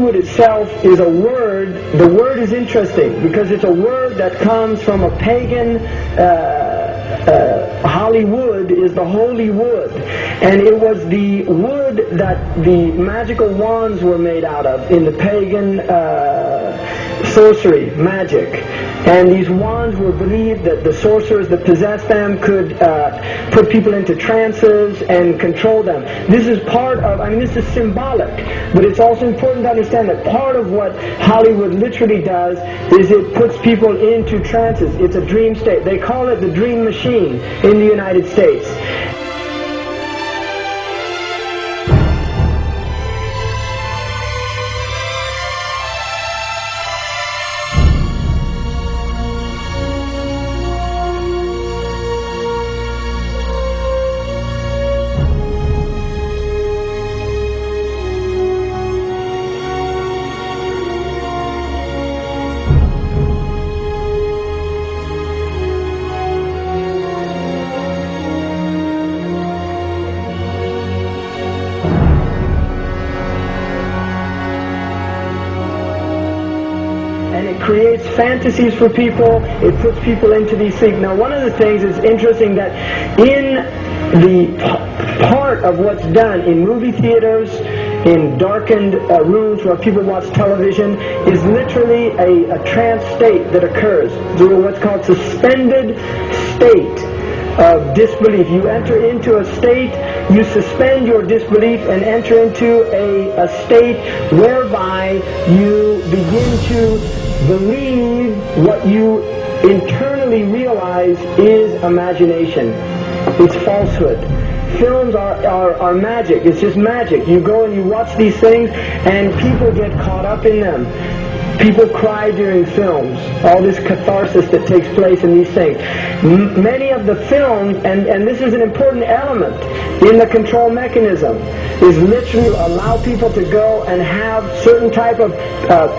Hollywood itself is a word. The word is interesting because it's a word that comes from a pagan. Hollywood is the holy wood, and it was the wood that the magical wands were made out of in the pagan sorcery, magic. And these wands were believed that the sorcerers that possessed them could put people into trances and control them. This is part of, this is symbolic, but it's also important to understand that part of what Hollywood literally does is it puts people into trances. It's a dream state. They call it the dream machine in the United States. And it creates fantasies for people. It puts people into these things. Now, one of the things is interesting that in the part of what's done in movie theaters, in darkened rooms where people watch television, is literally a trance state that occurs. What's called suspended state of disbelief. You enter into a state, you suspend your disbelief and enter into a state whereby you begin to believe what you internally realize is imagination. It's falsehood. Films are magic. It's just magic. You go and you watch these things and people get caught up in them. People cry during films. All this catharsis that takes place in these things. Many of the films, and this is an important element in the control mechanism, is literally allow people to go and have certain type of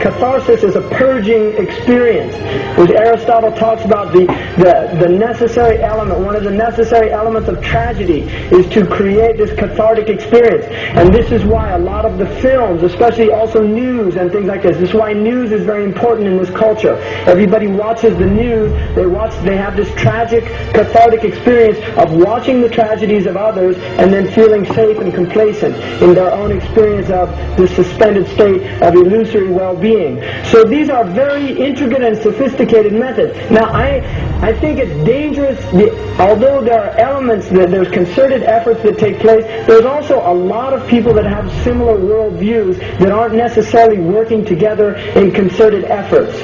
catharsis as a purging experience. Which Aristotle talks about the necessary element. One of the necessary elements of tragedy is to create this cathartic experience. And this is why a lot of the films, especially also news and things like this is why news is very important in this culture. Everybody watches the news. They have this tragic, cathartic experience of watching the tragedies of others and then feeling safe and complacent in their own experience of the suspended state of illusory well-being. So these are very intricate and sophisticated methods. Now, I think it's dangerous, although there are elements, there's concerted efforts that take place, there's also a lot of people that have similar worldviews that aren't necessarily working together in concerted efforts.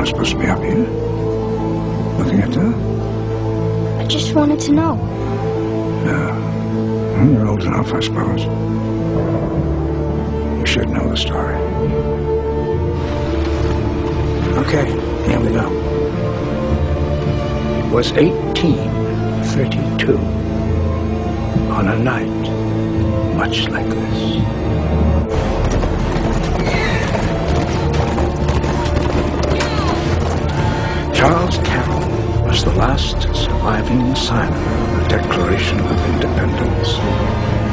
not supposed to be up here. Looking at that? I just wanted to know. No. Well, you're old enough, I suppose. You should know the story. Okay, here we go. It was 1832. On a night much like this. Charles Carroll was the last surviving signer of the Declaration of Independence.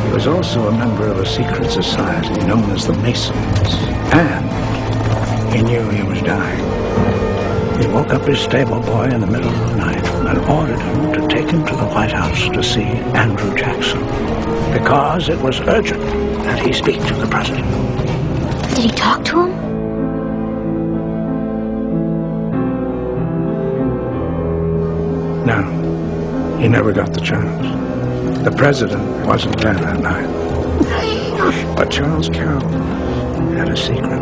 He was also a member of a secret society known as the Masons, and he knew he was dying. He woke up his stable boy in the middle of the night and ordered him to take him to the White House to see Andrew Jackson, because it was urgent that he speak to the president. Did he talk to him? No, he never got the chance. The president wasn't there that night. But Charles Carroll had a secret.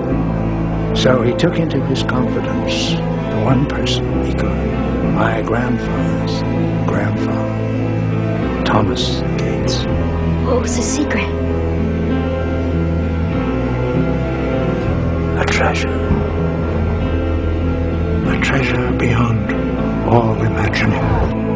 So he took into his confidence the one person he could. My grandfather's grandfather, Thomas Gates. What was the secret? A treasure. A treasure beyond all imagining.